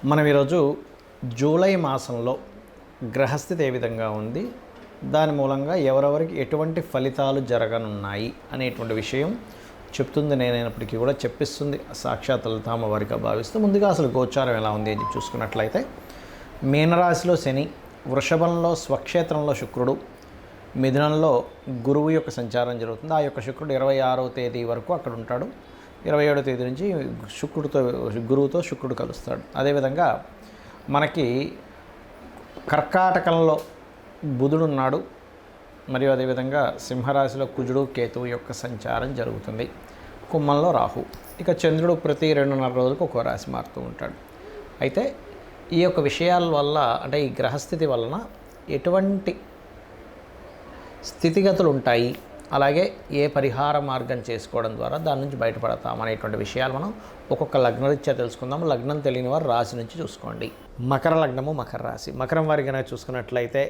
మనం ఈరోజు జూలై మాసంలో గ్రహస్థితి ఏ విధంగా ఉంది, దాని మూలంగా ఎవరెవరికి ఎటువంటి ఫలితాలు జరగనున్నాయి అనేటువంటి విషయం చెప్తుంది. నేనైనప్పటికీ కూడా చెప్పిస్తుంది సాక్షాత్ లలితామ్మవారిగా భావిస్తూ ముందుగా అసలు గోచారం ఎలా ఉంది అని చూసుకున్నట్లయితే మీనరాశిలో శని, వృషభంలో స్వక్షేత్రంలో శుక్రుడు, మిథునంలో గురువు యొక్క సంచారం జరుగుతుంది. ఆ యొక్క శుక్రుడు 26వ తేదీ వరకు అక్కడ ఉంటాడు. 27వ తేదీ నుంచి గురువుతో శుక్రుడు కలుస్తాడు. అదేవిధంగా మనకి కర్కాటకంలో బుధుడు ఉన్నాడు. మరియు అదేవిధంగా సింహరాశిలో కుజుడు కేతువు యొక్క సంచారం జరుగుతుంది. కుంభంలో రాహు. ఇక చంద్రుడు ప్రతి 2.5 రోజులకు ఒక్కో రాశి మారుతూ ఉంటాడు. అయితే ఈ యొక్క విషయాల వల్ల, అంటే ఈ గ్రహస్థితి వలన ఎటువంటి స్థితిగతులు ఉంటాయి, అలాగే ఏ పరిహార మార్గం చేసుకోవడం ద్వారా దాని నుంచి బయటపడతాం అనేటువంటి విషయాలు మనం ఒక్కొక్క లగ్నరీత్యా తెలుసుకుందాం. లగ్నం తెలియని వారు రాశి నుంచి చూసుకోండి. మకర లగ్నము, మకర రాశి. మకరం వారి కనుక చూసుకున్నట్లయితే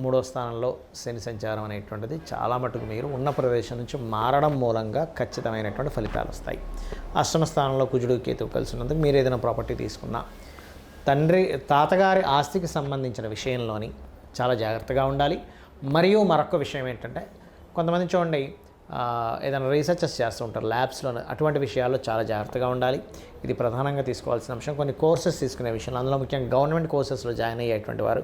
3వ స్థానంలో శని సంచారం అనేటువంటిది చాలా మటుకు మీరు ఉన్న ప్రదేశం నుంచి మారడం మూలంగా ఖచ్చితమైనటువంటి ఫలితాలు వస్తాయి. అష్టమ స్థానంలో కుజుడు కేతువు కలిసి ఉన్నందుకు మీరు ఏదైనా ప్రాపర్టీ తీసుకున్నా తాతగారి ఆస్తికి సంబంధించిన విషయంలోని చాలా జాగ్రత్తగా ఉండాలి. మరియు మరొక విషయం ఏంటంటే, కొంతమంది చూడండి ఏదైనా రీసెర్చెస్ చేస్తూ ఉంటారు ల్యాబ్స్లో, అటువంటి విషయాల్లో చాలా జాగ్రత్తగా ఉండాలి. ఇది ప్రధానంగా తీసుకోవాల్సిన అంశం. కొన్ని కోర్సెస్ తీసుకునే విషయంలో, అందులో ముఖ్యంగా గవర్నమెంట్ కోర్సెస్లో జాయిన్ అయ్యేటువంటి వారు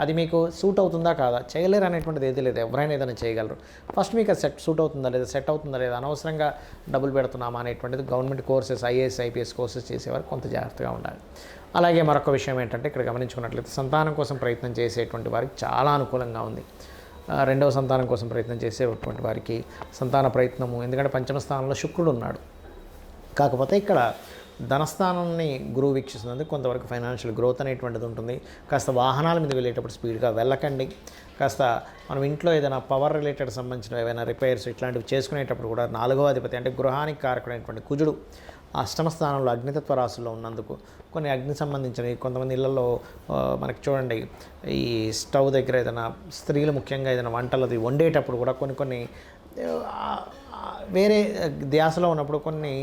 అది మీకు సూట్ అవుతుందా కాదా, చేయలేరు అనేటువంటిది ఏది లేదు. ఎవరైనా ఏదైనా చేయగలరు. ఫస్ట్ మీకు అది సూట్ అవుతుందా లేదా, సెట్ అవుతుందా లేదా, అనవసరంగా డబ్బులు పెడుతున్నామా అనేటువంటిది government courses, IAS IPS courses చేసేవారు కొంత జాగ్రత్తగా ఉండాలి. అలాగే మరొక విషయం ఏంటంటే, ఇక్కడ గమనించుకున్నట్లయితే సంతానం కోసం ప్రయత్నం చేసేటువంటి వారికి చాలా అనుకూలంగా ఉంది. రెండవ సంతానం కోసం ప్రయత్నం చేసేటువంటి వారికి సంతాన ప్రయత్నము, ఎందుకంటే పంచమ స్థానంలో శుక్రుడు ఉన్నాడు. కాకపోతే ఇక్కడ ధనస్థానాన్ని గురువు వీక్షిస్తున్నందుకు కొంతవరకు ఫైనాన్షియల్ గ్రోత్ అనేటువంటిది ఉంటుంది. కాస్త వాహనాల మీద వెళ్ళేటప్పుడు స్పీడ్గా వెళ్ళకండి. కాస్త మనం ఇంట్లో ఏదైనా పవర్ రిలేటెడ్ సంబంధించిన ఏవైనా రిపేర్స్ ఇట్లాంటివి చేసుకునేటప్పుడు కూడా 4వ అధిపతి అంటే గృహానికి కారకుడైనటువంటి కుజుడు అష్టమ స్థానంలో అగ్నితత్వ రాశుల్లో ఉన్నందుకు కొన్ని అగ్ని సంబంధించినవి కొంతమంది ఇళ్లలో మనకి చూడండి, ఈ స్టవ్ దగ్గర ఏదైనా స్త్రీలు ముఖ్యంగా ఏదైనా వంటలది వండేటప్పుడు కూడా కొన్ని వేరే ధ్యాసలో ఉన్నప్పుడు కొన్ని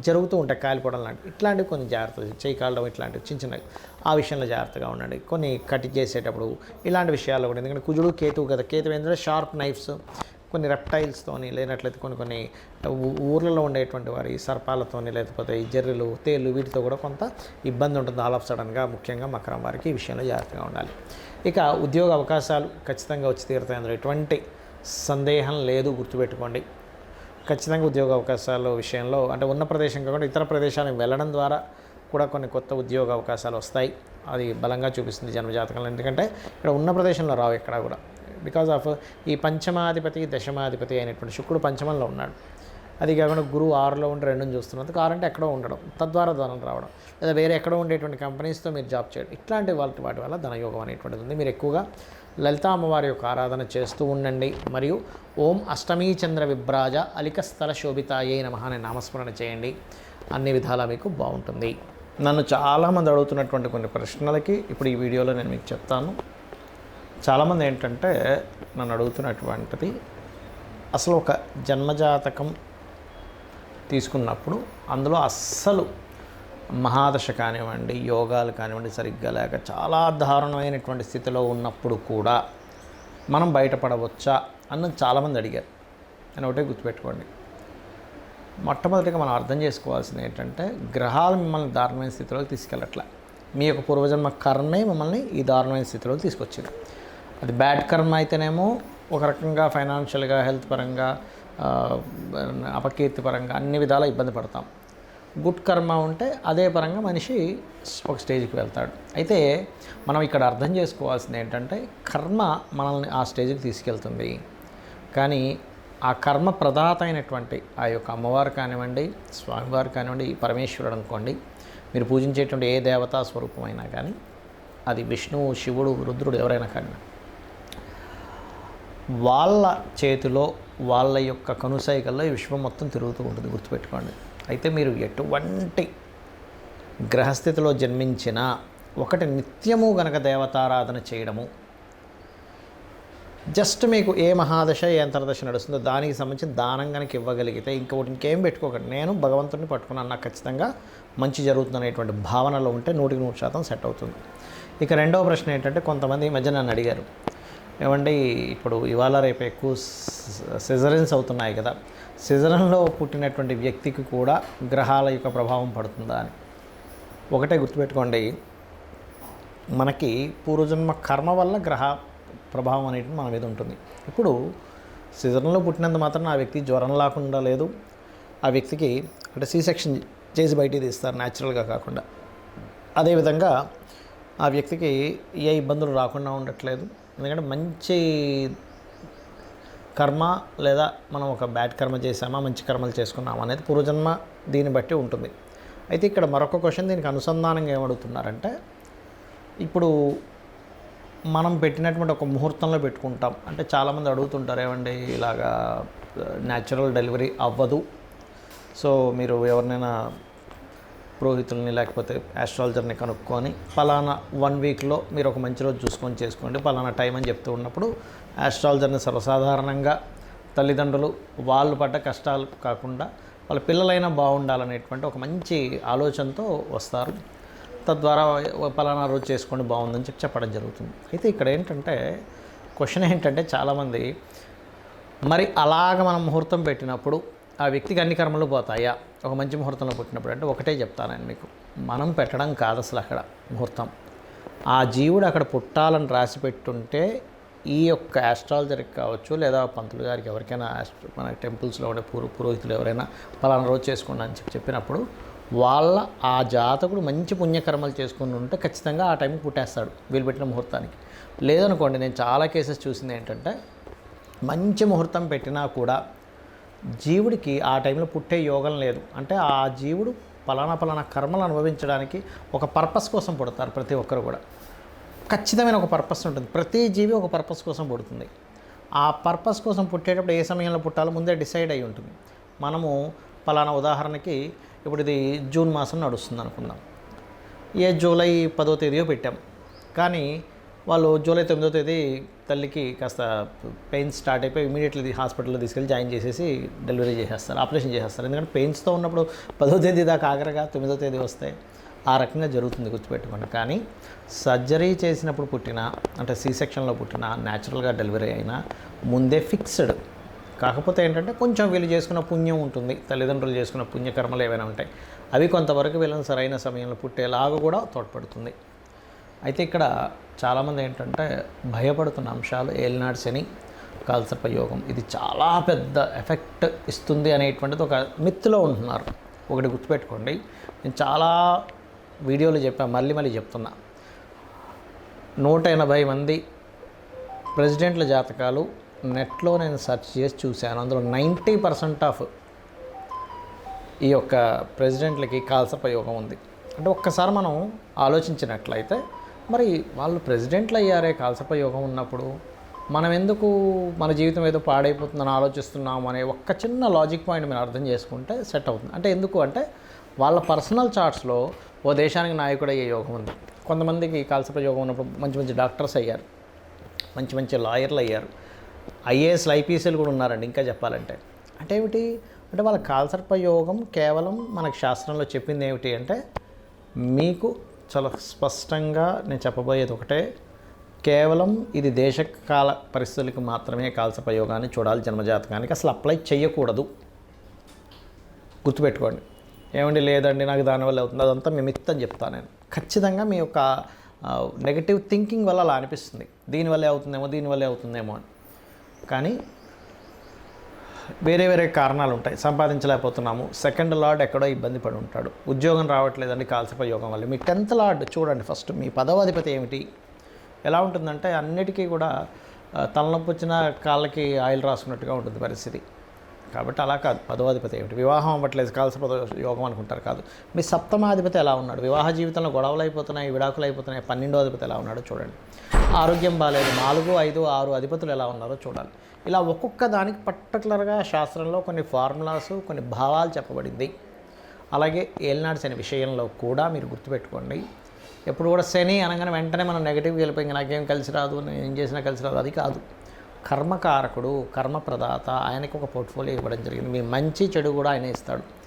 జరుగుతూ ఉంటాయి, కాలిపోవడం లాంటివి. ఇట్లాంటివి కొన్ని జాగ్రత్తలు, చేయి కాలడం ఇట్లాంటివి చిన్నవి, ఆ విషయంలో జాగ్రత్తగా ఉండండి. కొన్ని కట్ చేసేటప్పుడు ఇలాంటి విషయాల్లో కూడా, ఎందుకంటే కుజుడు కేతువు కదా, కేతువు ఏంటంటే షార్ప్ నైఫ్స్, కొన్ని రెప్టైల్స్తోని, లేనట్లయితే కొన్ని ఊర్లలో ఉండేటువంటి వారి సర్పాలతోని, లేకపోతే ఈ జర్రెలు, తేళ్ళు, వీటితో కూడా కొంత ఇబ్బంది ఉంటుంది ఆల్ ఆఫ్ సడన్గా. ముఖ్యంగా మకరం వారికి ఈ విషయంలో జాగ్రత్తగా ఉండాలి. ఇక ఉద్యోగ అవకాశాలు ఖచ్చితంగా వచ్చి తీరుతాయి, అందులో ఎటువంటి సందేహం లేదు. గుర్తుపెట్టుకోండి, ఖచ్చితంగా ఉద్యోగ అవకాశాల విషయంలో, అంటే ఉన్న ప్రదేశం కాకుండా ఇతర ప్రదేశాలకు వెళ్ళడం ద్వారా కూడా కొన్ని కొత్త ఉద్యోగ అవకాశాలు వస్తాయి. అది బలంగా చూపిస్తుంది జన్మజాతకంలో. ఎందుకంటే ఇక్కడ ఉన్న ప్రదేశంలో రావు ఎక్కడ కూడా, బికాజ్ ఆఫ్ ఈ పంచమాధిపతి దశమాధిపతి అయినటువంటి శుక్రుడు పంచమంలో ఉన్నాడు. అది కాకుండా గురువు 6లో ఉండి 2ని చూస్తున్నందుకు 6 అంటే ఎక్కడో ఉండడం, తద్వారా ధనం రావడం, లేదా వేరే ఎక్కడో ఉండేటువంటి కంపెనీస్తో మీరు జాబ్ చేయడం, ఇట్లాంటి వాటి వల్ల ధనయోగం అనేటువంటిది ఉంది. మీరు ఎక్కువగా లలితా అమ్మవారి యొక్క ఆరాధన చేస్తూ ఉండండి. మరియు ఓం అష్టమీ చంద్ర విభ్రాజ అలికస్థల శోభితాయే నమః అనే నామస్మరణ చేయండి. అన్ని విధాలా మీకు బాగుంటుంది. నన్ను చాలామంది అడుగుతున్నటువంటి కొన్ని ప్రశ్నలకి ఇప్పుడు ఈ వీడియోలో నేను మీకు చెప్తాను. చాలామంది ఏంటంటే నన్ను అడుగుతున్నటువంటిది, అసలు ఒక జన్మజాతకం తీసుకున్నప్పుడు అందులో అస్సలు మహాదశ కానివ్వండి, యోగాలు కానివ్వండి సరిగ్గా లేక చాలా దారుణమైనటువంటి స్థితిలో ఉన్నప్పుడు కూడా మనం బయటపడవచ్చా అన్నది చాలామంది అడిగారు. నేను ఒకటే గుర్తుపెట్టుకోండి, మొట్టమొదటిగా మనం అర్థం చేసుకోవాల్సింది ఏంటంటే, గ్రహాలు మిమ్మల్ని దారుణమైన స్థితిలోకి తీసుకెళ్ళట్లే. మీ యొక్క పూర్వజన్మ కర్మే మిమ్మల్ని ఈ దారుణమైన స్థితిలోకి తీసుకొచ్చింది. అది బ్యాడ్ కర్మ అయితేనేమో ఒక రకంగా ఫైనాన్షియల్గా, హెల్త్ పరంగా, అపకీర్తి పరంగా అన్ని విధాలా ఇబ్బంది పడతాం. గుడ్ కర్మ ఉంటే అదే పరంగా మనిషి ఒక స్టేజ్కి వెళ్తాడు. అయితే మనం ఇక్కడ అర్థం చేసుకోవాల్సింది ఏంటంటే, కర్మ మనల్ని ఆ స్టేజ్కి తీసుకెళ్తుంది. కానీ ఆ కర్మ ప్రదాత అయినటువంటి ఆ యొక్క అమ్మవారు కానివ్వండి, స్వామివారు కానివ్వండి, పరమేశ్వరుడు అనుకోండి, మీరు పూజించేటువంటి ఏ దేవతా స్వరూపమైనా కానీ, అది విష్ణువు, శివుడు, రుద్రుడు ఎవరైనా కానీ, వాళ్ళ చేతిలో, వాళ్ళ యొక్క కనుసైకల్లో ఈ విశ్వం మొత్తం తిరుగుతూ ఉంటుంది. గుర్తుపెట్టుకోండి. అయితే మీరు ఎటువంటి గ్రహస్థితిలో జన్మించినా ఒకటి నిత్యము గనక దేవతారాధన చేయడము, జస్ట్ మీకు ఏ మహాదశ ఏ అంతర్దశ నడుస్తుందో దానికి సంబంధించి దానం కనుక ఇవ్వగలిగితే ఇంకేం పెట్టుకోకండి. నేను భగవంతుడిని పట్టుకున్నాను, నాకు ఖచ్చితంగా మంచి జరుగుతుంది అనేటువంటి భావనలో ఉంటే 100% సెట్ అవుతుంది. ఇక రెండవ ప్రశ్న ఏంటంటే, కొంతమంది ఈ మధ్య నన్ను అడిగారు, ఏమండి ఇప్పుడు ఇవాళ రేపు ఎక్కువ సిజరన్స్ అవుతున్నాయి కదా, సిజరన్లో పుట్టినటువంటి వ్యక్తికి కూడా గ్రహాల యొక్క ప్రభావం పడుతుందా అని. ఒకటే గుర్తుపెట్టుకోండి, మనకి పూర్వజన్మ కర్మ వల్ల గ్రహ ప్రభావం అనేది మన మీద ఉంటుంది. ఇప్పుడు సిజరన్లో పుట్టినంత మాత్రం ఆ వ్యక్తి జ్వరం లేకుండా లేదు, ఆ వ్యక్తికి అంటే సి సెక్షన్ చేసి బయటికి తీస్తారు న్యాచురల్గా కాకుండా. అదేవిధంగా ఆ వ్యక్తికి ఏ ఇబ్బందులు రాకుండా ఉండట్లేదు, ఎందుకంటే మంచి కర్మ లేదా మనం ఒక బ్యాడ్ కర్మ చేసామా మంచి కర్మలు చేసుకున్నామా అనేది పూర్వజన్మ దీన్ని బట్టి ఉంటుంది. అయితే ఇక్కడ మరొక క్వశ్చన్ దీనికి అనుసంధానంగా ఏమడుగుతున్నారంటే, ఇప్పుడు మనం పెట్టినటువంటి ఒక ముహూర్తంలో పెట్టుకుంటాం అంటే చాలామంది అడుగుతుంటారు, ఏమండి ఇలాగా న్యాచురల్ డెలివరీ అవ్వదు, సో మీరు ఎవరినైనా పురోహితుల్ని లేకపోతే ఆస్ట్రాలజర్ని కనుక్కొని పలానా 1 వీక్లో మీరు ఒక మంచి రోజు చూసుకొని చేసుకోండి పలానా టైం అని చెప్తూ ఉన్నప్పుడు, ఆస్ట్రాలజర్ని సర్వసాధారణంగా తల్లిదండ్రులు వాళ్ళు పడ్డ కష్టాలు కాకుండా వాళ్ళ పిల్లలైనా బాగుండాలనేటువంటి ఒక మంచి ఆలోచనతో వస్తారు. తద్వారా పలానా రోజు చేసుకోండి బాగుందని చెప్పడం జరుగుతుంది. అయితే ఇక్కడ ఏంటంటే క్వశ్చన్ ఏంటంటే, చాలామంది మరి అలాగ మనం ముహూర్తం పెట్టినప్పుడు ఆ వ్యక్తికి అన్ని కర్మలు పోతాయా ఒక మంచి ముహూర్తంలో పుట్టినప్పుడు అంటే, ఒకటే చెప్తాను మీకు, మనం పెట్టడం కాదు అసలు అక్కడ ముహూర్తం. ఆ జీవుడు అక్కడ పుట్టాలని రాసి పెట్టుంటే ఈ యొక్క ఆస్ట్రాలజర్కి కావచ్చు లేదా పంతులు గారికి ఎవరికైనా మన టెంపుల్స్లో ఉండే పురోహితులు ఎవరైనా పలానా రోజు చేసుకోండి అని చెప్పినప్పుడు వాళ్ళ ఆ జాతకుడు మంచి పుణ్యకర్మలు చేసుకుని ఉంటే ఖచ్చితంగా ఆ టైంకి పుట్టేస్తాడు వీళ్ళు పెట్టిన ముహూర్తానికి. లేదనుకోండి, నేను చాలా కేసెస్ చూసింది ఏంటంటే, మంచి ముహూర్తం పెట్టినా కూడా జీవుడికి ఆ టైంలో పుట్టే యోగం లేదు. అంటే ఆ జీవుడు పలానా కర్మలు అనుభవించడానికి ఒక పర్పస్ కోసం పుడతారు. ప్రతి ఒక్కరు కూడా ఖచ్చితమైన ఒక పర్పస్ ఉంటుంది. ప్రతి జీవి ఒక పర్పస్ కోసం పుడుతుంది. ఆ పర్పస్ కోసం పుట్టేటప్పుడు ఏ సమయంలో పుట్టాలో ముందే డిసైడ్ అయి ఉంటుంది. మనము పలానా ఉదాహరణకి ఇప్పుడు ఇది జూన్ మాసం నడుస్తుంది అనుకుందాం, జూలై 10వ తేదీయో పెట్టాం, కానీ వాళ్ళు జూలై 9వ తేదీ తల్లికి కాస్త పెయిన్స్ స్టార్ట్ అయిపోయి ఇమీడియట్లీ హాస్పిటల్లో తీసుకెళ్ళి జాయిన్ చేసేసి డెలివరీ చేసేస్తారు, ఆపరేషన్ చేసేస్తారు. ఎందుకంటే పెయిన్స్తో ఉన్నప్పుడు 10వ తేదీ దాకా ఆగరగా 9వ తేదీ వస్తాయి. ఆ రకంగా జరుగుతుంది, గుర్తుపెట్టుకోండి. కానీ సర్జరీ చేసినప్పుడు పుట్టిన అంటే సి సెక్షన్లో పుట్టిన న్యాచురల్గా డెలివరీ అయినా ముందే ఫిక్స్డ్. కాకపోతే ఏంటంటే కొంచెం వీళ్ళు చేసుకున్న పుణ్యం ఉంటుంది, తల్లిదండ్రులు చేసుకున్న పుణ్యకర్మలు ఏవైనా ఉంటాయి, అవి కొంతవరకు వీళ్ళని సరైన సమయంలో పుట్టేలాగా కూడా తోడ్పడుతుంది. అయితే ఇక్కడ చాలామంది ఏంటంటే భయపడుతున్న అంశాలు ఏలినాటి శని, కాలసర్ప యోగం, ఇది చాలా పెద్ద ఎఫెక్ట్ ఇస్తుంది అనేటువంటిది ఒక మిత్తులో ఉంటున్నారు. ఒకటి గుర్తుపెట్టుకోండి, నేను చాలా వీడియోలు చెప్పాను, మళ్ళీ చెప్తున్నా. 180 మంది ప్రెసిడెంట్ల జాతకాలు నెట్లో నేను సెర్చ్ చేసి చూశాను. అందులో 90% ఆఫ్ ఈ యొక్క ప్రెసిడెంట్లకి కాలసర్ప యోగం ఉంది. అంటే ఒక్కసారి మనం ఆలోచించినట్లయితే, మరి వాళ్ళు ప్రెసిడెంట్లు అయ్యారే కాలసర్ప యోగం ఉన్నప్పుడు మనం ఎందుకు మన జీవితం ఏదో పాడైపోతుందని ఆలోచిస్తున్నాము అనే ఒక్క చిన్న లాజిక్ పాయింట్ మీరు అర్థం చేసుకుంటే సెట్ అవుతుంది. అంటే ఎందుకు అంటే, వాళ్ళ పర్సనల్ చార్ట్స్లో ఓ దేశానికి నాయకుడు అయ్యే యోగం ఉంది. కొంతమందికి కాలసర్ప యోగం ఉన్నప్పుడు మంచి డాక్టర్స్ అయ్యారు, మంచి లాయర్లు అయ్యారు, ఐఏఎస్లు ఐపీఎస్లు కూడా ఉన్నారండి. ఇంకా చెప్పాలంటే అంటే ఏమిటి అంటే, వాళ్ళ కాలసర్ప యోగం కేవలం మనకు శాస్త్రంలో చెప్పింది ఏమిటి అంటే, మీకు చాలా స్పష్టంగా నేను చెప్పబోయేది ఒకటే, కేవలం ఇది దేశకాల పరిస్థితులకు మాత్రమే కాలసర్ప యోగాన్ని చూడాలి, జన్మజాతకానికి అసలు అప్లై చేయకూడదు. గుర్తుపెట్టుకోండి. ఏమండి లేదండి నాకు దానివల్ల అవుతుంది, అదంతా మీ మిత్తని చెప్తాను నేను. ఖచ్చితంగా మీ యొక్క నెగటివ్ థింకింగ్ వల్ల అలా అనిపిస్తుంది, దీనివల్లే అవుతుందేమో అని. కానీ వేరే కారణాలు ఉంటాయి. సంపాదించలేకపోతున్నాము, సెకండ్ లార్డ్ ఎక్కడో ఇబ్బంది పడి ఉంటాడు, ఉద్యోగం రావట్లేదండి కాలసర్ప యోగం వల్ల. మీ 10th లార్డ్ చూడండి ఫస్ట్, మీ 10వ అధిపతి ఏమిటి, ఎలా ఉంటుందంటే అన్నిటికీ కూడా తలనొప్పి వచ్చిన కాళ్ళకి ఆయిల్ రాసుకున్నట్టుగా ఉంటుంది పరిస్థితి. కాబట్టి అలా కాదు. 10వ అధిపతి ఏమిటి, వివాహం అవ్వట్లేదు కాలసర్ప యోగం అనుకుంటారు, కాదు. మీ 7వ అధిపతి ఎలా ఉన్నాడు, వివాహ జీవితంలో గొడవలు అయిపోతున్నాయి, విడాకులు అయిపోతున్నాయి, 12వ అధిపతి ఎలా ఉన్నాడో చూడండి. ఆరోగ్యం బాగాలేదు, 4, 5, 6 అధిపతులు ఎలా ఉన్నారో చూడాలి. ఇలా ఒక్కొక్క దానికి పర్టికులర్గా శాస్త్రంలో కొన్ని ఫార్ములాస్, కొన్ని భావాలు చెప్పబడింది. అలాగే ఏలినాటి శని విషయంలో కూడా మీరు గుర్తుపెట్టుకోండి, ఎప్పుడు కూడా శని అనగానే వెంటనే మనం నెగిటివ్గా వెళ్ళిపోయి నాకేం కలిసి రాదు, నేను ఏం చేసినా కలిసి రాదు, అది కాదు. కర్మకారకుడు, కర్మప్రదాత, ఆయనకి ఒక పోర్ట్ఫోలియో ఇవ్వడం జరిగింది. మీ మంచి చెడు కూడా ఆయన ఇస్తాడు.